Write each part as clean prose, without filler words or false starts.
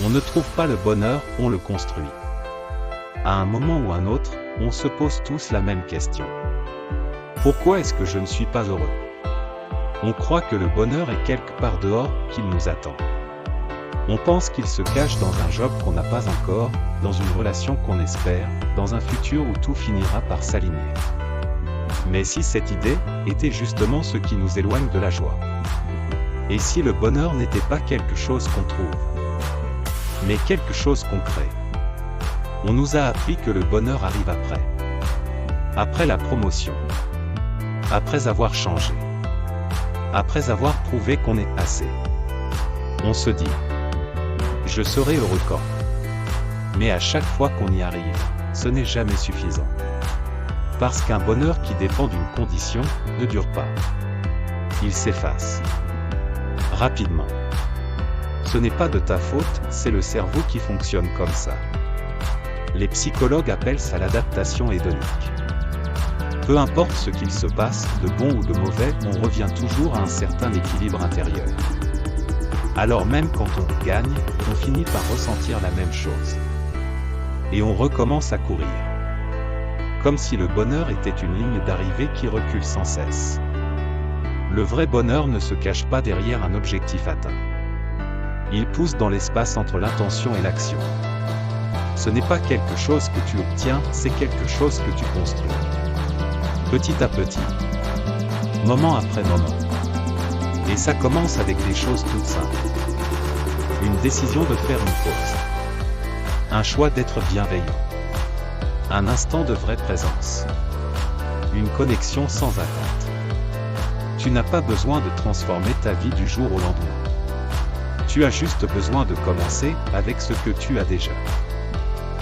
On ne trouve pas le bonheur, on le construit. À un moment ou un autre, on se pose tous la même question. Pourquoi est-ce que je ne suis pas heureux? On croit que le bonheur est quelque part dehors, qu'il nous attend. On pense qu'il se cache dans un job qu'on n'a pas encore, dans une relation qu'on espère, dans un futur où tout finira par s'aligner. Mais si cette idée était justement ce qui nous éloigne de la joie? Et si le bonheur n'était pas quelque chose qu'on trouve, mais quelque chose qu'on crée? On nous a appris que le bonheur arrive après. Après la promotion. Après avoir changé. Après avoir prouvé qu'on est assez. On se dit: je serai heureux quand. Mais à chaque fois qu'on y arrive, ce n'est jamais suffisant. Parce qu'un bonheur qui dépend d'une condition ne dure pas. Il s'efface. Rapidement. Ce n'est pas de ta faute, c'est le cerveau qui fonctionne comme ça. Les psychologues appellent ça l'adaptation hédonique. Peu importe ce qu'il se passe, de bon ou de mauvais, on revient toujours à un certain équilibre intérieur. Alors même quand on gagne, on finit par ressentir la même chose. Et on recommence à courir. Comme si le bonheur était une ligne d'arrivée qui recule sans cesse. Le vrai bonheur ne se cache pas derrière un objectif atteint. Il pousse dans l'espace entre l'intention et l'action. Ce n'est pas quelque chose que tu obtiens, c'est quelque chose que tu construis. Petit à petit. Moment après moment. Et ça commence avec des choses toutes simples. Une décision de faire une pause. Un choix d'être bienveillant. Un instant de vraie présence. Une connexion sans attente. Tu n'as pas besoin de transformer ta vie du jour au lendemain. Tu as juste besoin de commencer avec ce que tu as déjà.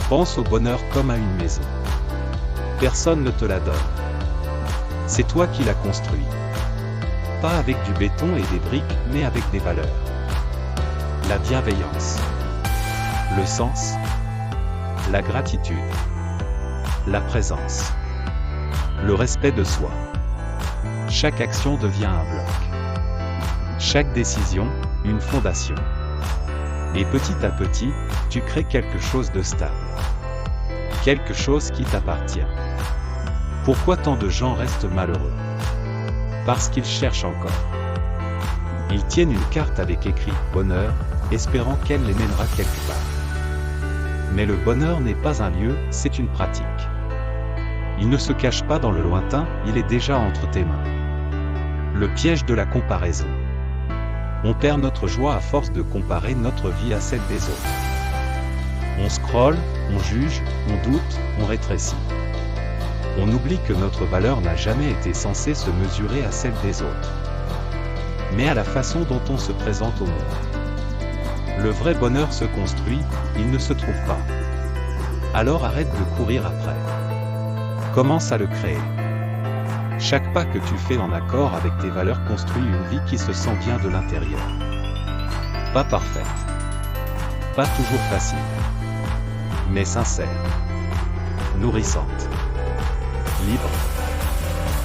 Pense au bonheur comme à une maison. Personne ne te la donne. C'est toi qui l'as construit. Pas avec du béton et des briques, mais avec des valeurs. La bienveillance. Le sens. La gratitude. La présence. Le respect de soi. Chaque action devient un bloc. Chaque décision, une fondation. Et petit à petit, tu crées quelque chose de stable. Quelque chose qui t'appartient. Pourquoi tant de gens restent malheureux? Parce qu'ils cherchent encore. Ils tiennent une carte avec écrit « bonheur », espérant qu'elle les mènera quelque part. Mais le bonheur n'est pas un lieu, c'est une pratique. Il ne se cache pas dans le lointain, il est déjà entre tes mains. Le piège de la comparaison. On perd notre joie à force de comparer notre vie à celle des autres. On scrolle, on juge, on doute, on rétrécit. On oublie que notre valeur n'a jamais été censée se mesurer à celle des autres, mais à la façon dont on se présente au monde. Le vrai bonheur se construit, il ne se trouve pas. Alors arrête de courir après. Commence à le créer. Chaque pas que tu fais en accord avec tes valeurs construit une vie qui se sent bien de l'intérieur. Pas parfaite. Pas toujours facile. Mais sincère. Nourrissante. Libre.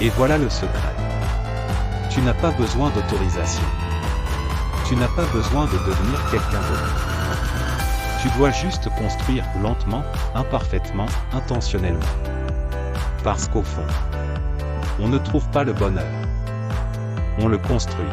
Et voilà le secret. Tu n'as pas besoin d'autorisation. Tu n'as pas besoin de devenir quelqu'un d'autre. Tu dois juste construire lentement, imparfaitement, intentionnellement. Parce qu'au fond, on ne trouve pas le bonheur. On le construit.